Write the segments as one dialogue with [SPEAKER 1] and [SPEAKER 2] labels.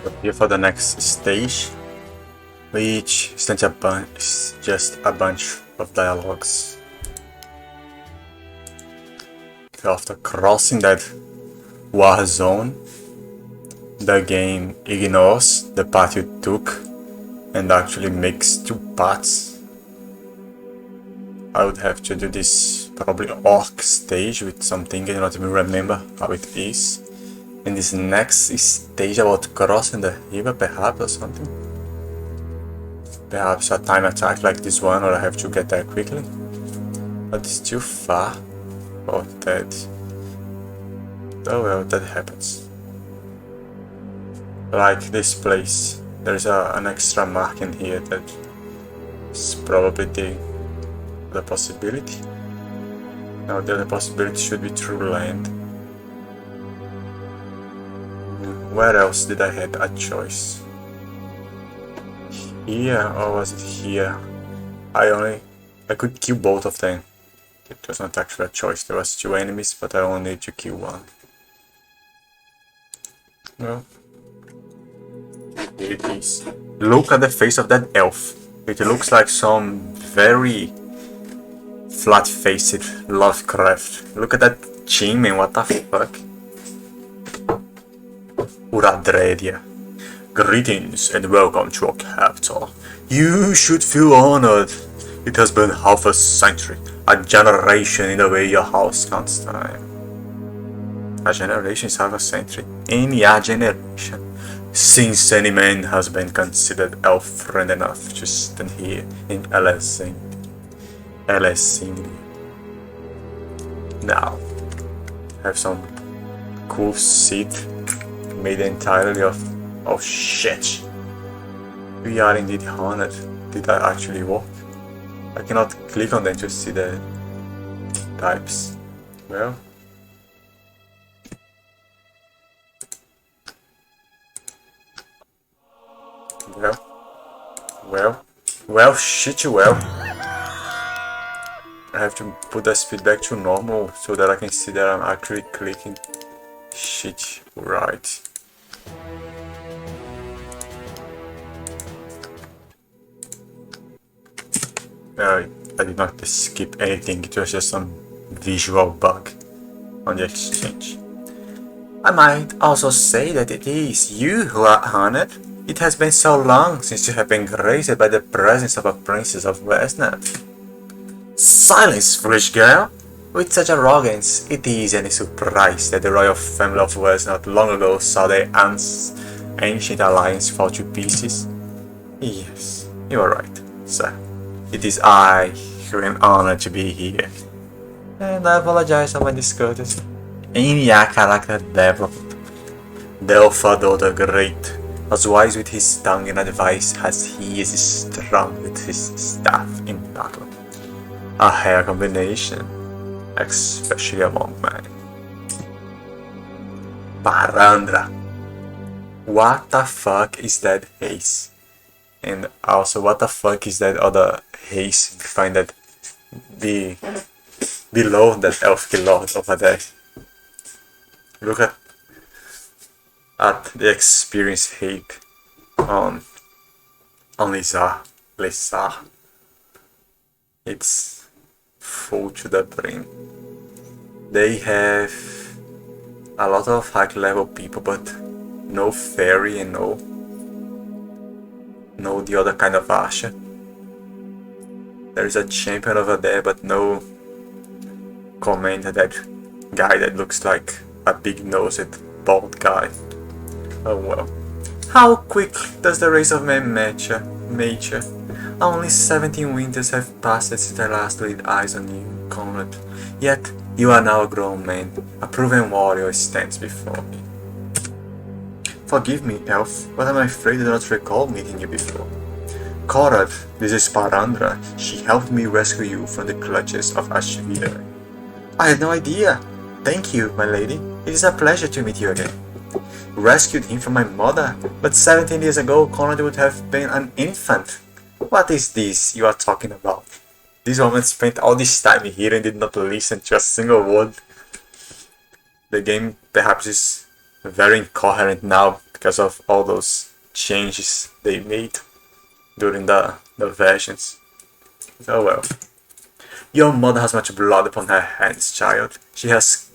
[SPEAKER 1] We're here for the next stage, which is just a bunch of dialogues. After crossing that war zone, the game ignores the path you took and actually makes two paths. I would have to do this probably orc stage with something I do not even remember how it is. And this next stage about crossing the river perhaps or something. Perhaps a time attack like this one, or I have to get there quickly. But it's too far for that. Oh well, that happens. Like this place, there's an extra mark in here that is probably the possibility. Now the other possibility should be through land. Where else did I have a choice? Here, or was it here? I could kill both of them. It was not actually a choice. There was two enemies, but I only need to kill one. Well, here it is. Look at the face of that elf. It looks like some very flat-faced Lovecraft. Look at that chin, man. What the fuck? Uradredia. Greetings and welcome to our capital. You should feel honored. It has been half a century, a generation in the way your house counts time. A generation is half a century. Any generation. Since any man has been considered elf-friend enough to stand here in LSing. Now, have some cool seat made entirely of shit. We are indeed honored. Did that actually work? I cannot click on them to see the types. Well, shit. I have to put the speed back to normal so that I can see that I'm actually clicking shit right. I did not skip anything, it was just some visual bug on the exchange. I might also say that it is you who are honored. It has been so long since you have been graced by the presence of a princess of Wesnoth. Silence, foolish girl! With such arrogance, it is any surprise that the royal family of Wesnoth long ago saw their ancient alliance fall to pieces. Yes, you are right, sir. It is I who am honored to be here. And I apologize for my discourtesy. Any character developed. Delphador the Great, as wise with his tongue and advice as he is strong with his staff in battle. A rare combination, especially among men. Parandra. What the fuck is that haze? And also, what the fuck is that other haze you find that below that elf lord over there? Look at the experience heap on Lizar. It's full to the brim. They have a lot of high level people, but no fairy and no the other kind of Asha. There is a champion over there, but no commander, that guy that looks like a big-nosed bald guy. Oh well. How quick does the race of man mature? Only 17 winters have passed since I last laid eyes on you, Conrad. Yet you are now a grown man. A proven warrior stands before me. Forgive me, elf, but I'm afraid I do not recall meeting you before. Conrad, this is Parandra. She helped me rescue you from the clutches of Ashvira. I had no idea. Thank you, my lady. It is a pleasure to meet you again. Rescued him from my mother, but 17 years ago Conrad would have been an infant. What is this you are talking about? This woman spent all this time here and did not listen to a single word. The game perhaps is very incoherent now because of all those changes they made during the versions. Oh well. Your mother has much blood upon her hands, child. She has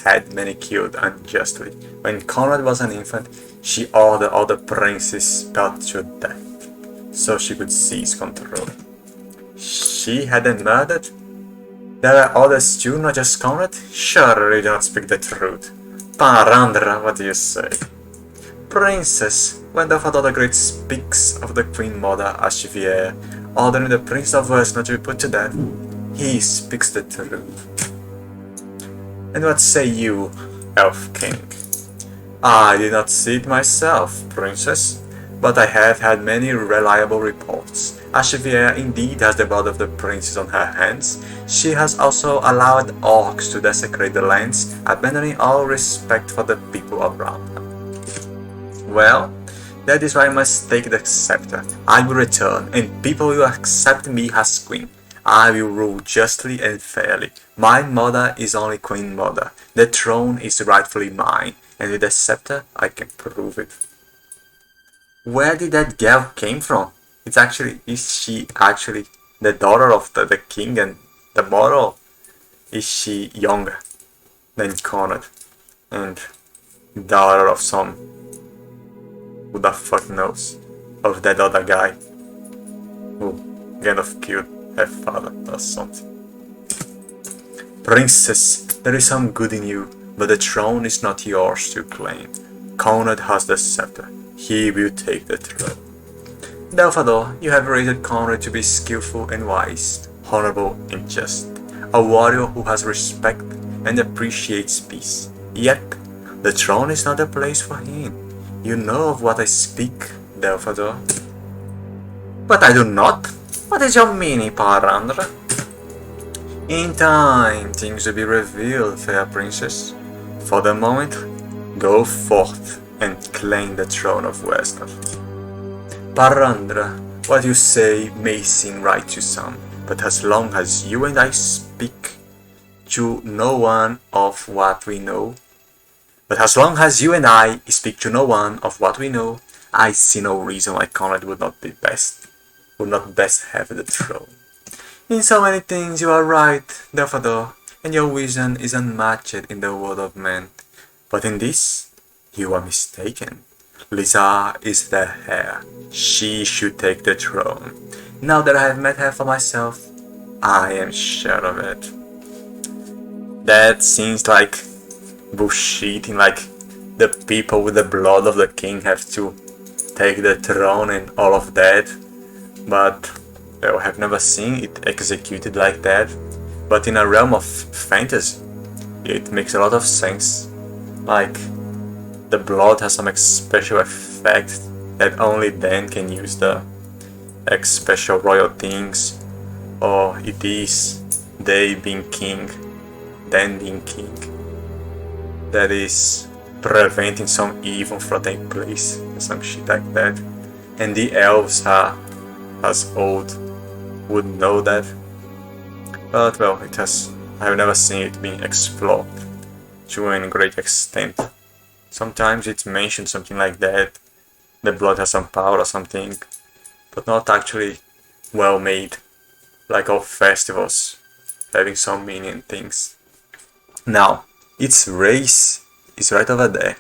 [SPEAKER 1] had many killed unjustly. When Conrad was an infant, she ordered all the princes put to death, so she could seize control. She had them murdered? There were others too, not just Conrad? Surely you do not speak the truth. Parandra, what do you say? Princess, when the Father the Great speaks of the Queen Mother as Heir, ordering the Prince of Wesnoth to be put to death, he speaks the truth. And what say you, Elf King? I did not see it myself, Princess, but I have had many reliable reports. Heir indeed has the blood of the princes on her hands. She has also allowed orcs to desecrate the lands, abandoning all respect for the people around her. Well, that is why I must take the scepter. I will return, and people will accept me as queen. I will rule justly and fairly. My mother is only Queen Mother. The throne is rightfully mine, and with the scepter I can prove it. Where did that girl came from? Is she actually the daughter of the king and the mother? Is she younger than Conrad and daughter of some, who the fuck knows, of that other guy who kind of killed her father or something? Princess, there is some good in you, but the throne is not yours to claim. Conrad has the scepter. He will take the throne. Therefore, you have raised Conrad to be skillful and wise, honorable and just, a warrior who has respect and appreciates peace. Yet, the throne is not a place for him. You know of what I speak, Delphador. But I do not. What is your meaning, Parandra? In time, things will be revealed, fair princess. For the moment, go forth and claim the throne of Wesnoth. Parandra, what you say may seem right to some, but as long as you and I speak to no one of what we know, I see no reason why Conrad would not best have the throne. In so many things you are right, Delphador, and your wisdom is unmatched in the world of men. But in this, you are mistaken. Lisa is the heir. She should take the throne. Now that I have met her for myself, I am sure of it. That seems like bullshitting, like the people with the blood of the king have to take the throne and all of that. But I have never seen it executed like that. But in a realm of fantasy, it makes a lot of sense. Like, the blood has some special effect that only then can use the special royal things, or it is they being king, then being king, that is preventing some evil from taking place, some shit like that. And the elves are as old would know that, but well, I have never seen it being explored to any great extent. Sometimes it's mentioned something like that, the blood has some power or something, but not actually well made, like all festivals having some meaning and things. Now, its race is right over there.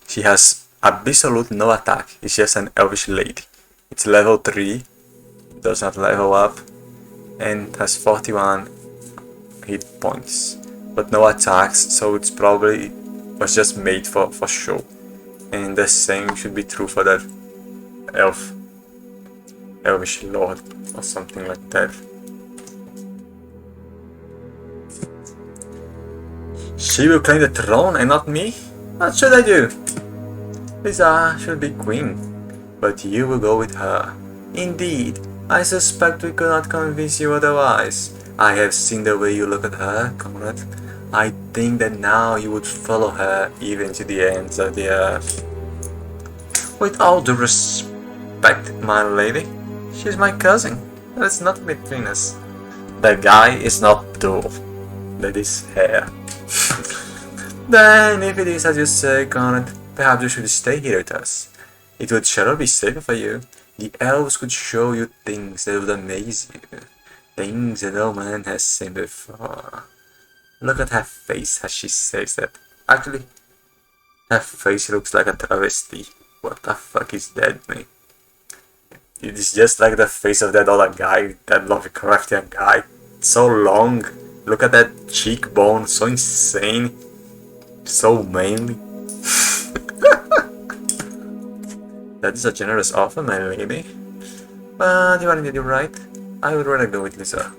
[SPEAKER 1] She has absolute no attack, it's just an elvish lady. It's level 3, does not level up, and has 41 hit points, but no attacks, so it's probably was just made for show. And the same should be true for that elvish lord or something like that. She will claim the throne and not me? What should I do? Lisa should be queen, but you will go with her. Indeed, I suspect we could not convince you otherwise. I have seen the way you look at her, Conrad. I think that now you would follow her even to the ends of the earth. With all due respect, my lady, she's my cousin. That's not between us. The guy is not dull. That is Heir. Then, if it is as you say, Conrad, Perhaps you should stay here with us. It would surely be safer for you. The elves could show you things that would amaze you. Things that no man has seen before. Look at her face as she says that. Actually, her face looks like a travesty. What the fuck is that, mate? It is just like the face of that other guy, that Lovecraftian guy. So long. Look at that cheekbone, so insane. So manly. That is a generous offer, my lady. But you are indeed right. I would rather go with Lisa.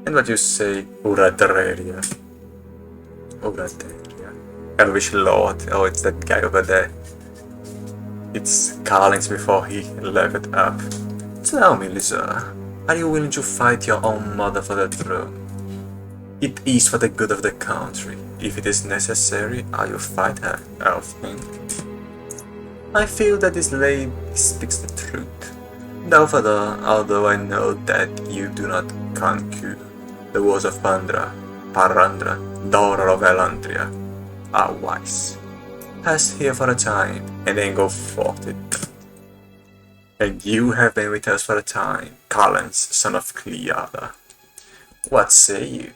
[SPEAKER 1] And what you say, Uradreria? Uradreria. Elvish Lord. Oh, it's that guy over there. It's Carlins before he leveled up. Tell me, Lisa, are you willing to fight your own mother for the throne? It is for the good of the country. If it is necessary, I will fight her, Elfman. I feel that this lady speaks the truth. Although I know that you do not conquer the walls of Parandra, daughter of Elandria, are wise. Pass here for a time, and then go forth. And you have been with us for a time, Collins, son of Cleada. What say you?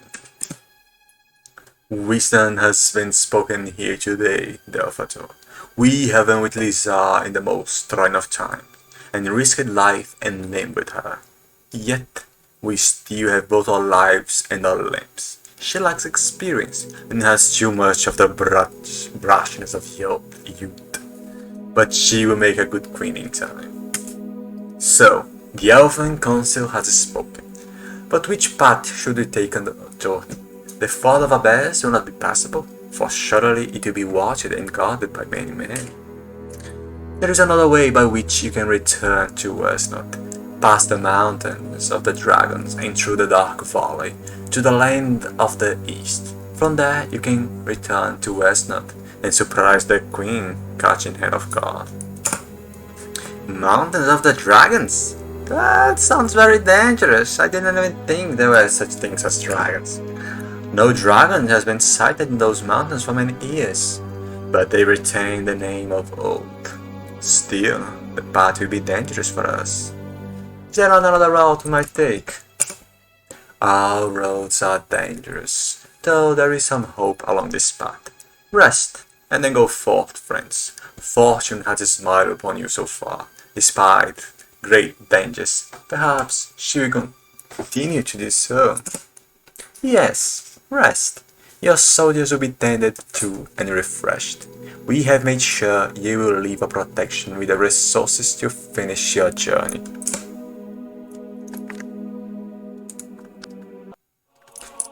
[SPEAKER 1] Wisdom has been spoken here today, Delphator. We have been with Lisa in the most trying of time, and risked life and limb with her. Yet, we still have both our lives and our limbs. She lacks experience, and has too much of the brashness of youth. But she will make a good queen in time. So, the Elven Council has spoken. But which path should we take on the journey? The fall of Abyss will not be passable, for surely it will be watched and guarded by many men. There is another way by which you can return to Wesnoth, past the mountains of the dragons and through the dark valley, to the land of the east. From there you can return to Wesnoth and surprise the queen catching hand of God. Mountains of the dragons? That sounds very dangerous. I didn't even think there were such things as dragons. No dragon has been sighted in those mountains for many years, but they retain the name of old. Still, the path will be dangerous for us. Is there another route we might take? All roads are dangerous, though there is some hope along this path. Rest, and then go forth, friends. Fortune has smiled upon you so far, despite great dangers. Perhaps she will continue to do so. Yes. Rest. Your soldiers will be tended to and refreshed. We have made sure you will leave a protection with the resources to finish your journey.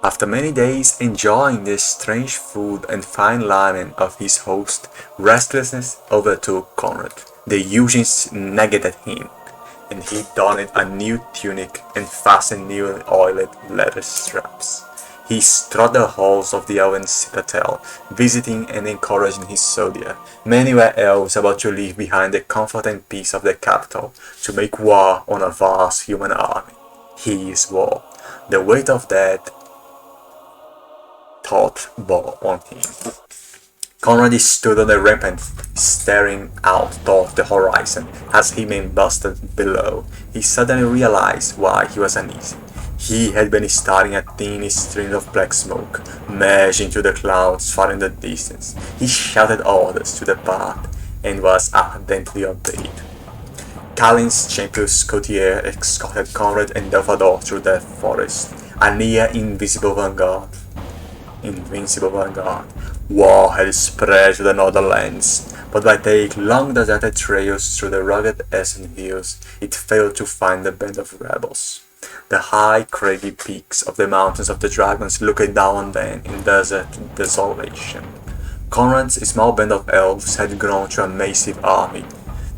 [SPEAKER 1] After many days enjoying the strange food and fine linen of his host, restlessness overtook Conrad. The Eugens nagged at him, and he donned a new tunic and fastened new oiled leather straps. He strode the halls of the Elven citadel, visiting and encouraging his soldiers. Many were elves about to leave behind the comfort and peace of the capital to make war on a vast human army. His war. The weight of that thought bore on him. Conrad stood on the rampart, staring out toward the horizon as he busted below. He suddenly realized why he was uneasy. He had been studying a thin stream of black smoke, merging into the clouds far in the distance. He shouted orders to the path, and was ardently obeyed. Kalin's champion courtier escorted Conrad and Delphador through the forest, a near invincible vanguard. War had spread to the northern lands, but by taking long deserted trails through the rugged Essen hills, it failed to find the band of rebels. The high, craggy peaks of the mountains of the dragons looked down on them in desert desolation. Conrad's small band of elves had grown to a massive army.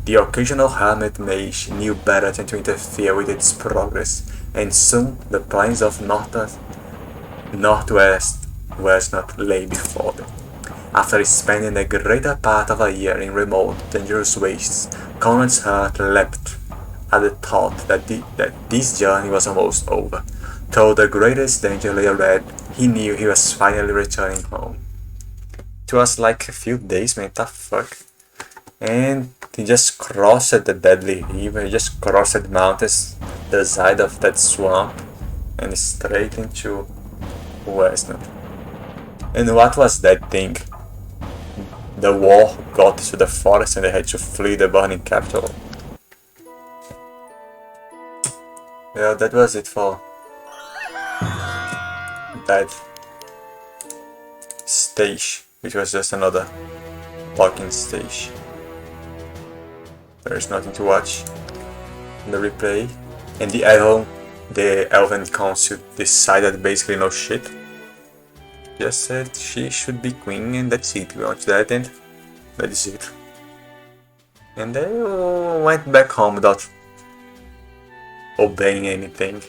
[SPEAKER 1] The occasional hermit mage knew better than to interfere with its progress, and soon the plains of northwest Wesnoth lay before them. After spending the greater part of a year in remote, dangerous wastes, Conrad's heart leapt at the thought that this journey was almost over. Though the greatest danger lay ahead, he knew he was finally returning home. It was like a few days, man. The fuck? And he just crossed the deadly river, he just crossed the mountains, the side of that swamp, and straight into Wesnoth. And what was that thing? The war got to the forest and they had to flee the burning capital. Yeah, that was it for that stage, which was just another talking stage. There is nothing to watch in the replay. And the Elven Council decided basically no shit. Just said she should be queen and that's it. We watched that and that is it. And they went back home without obeying anything.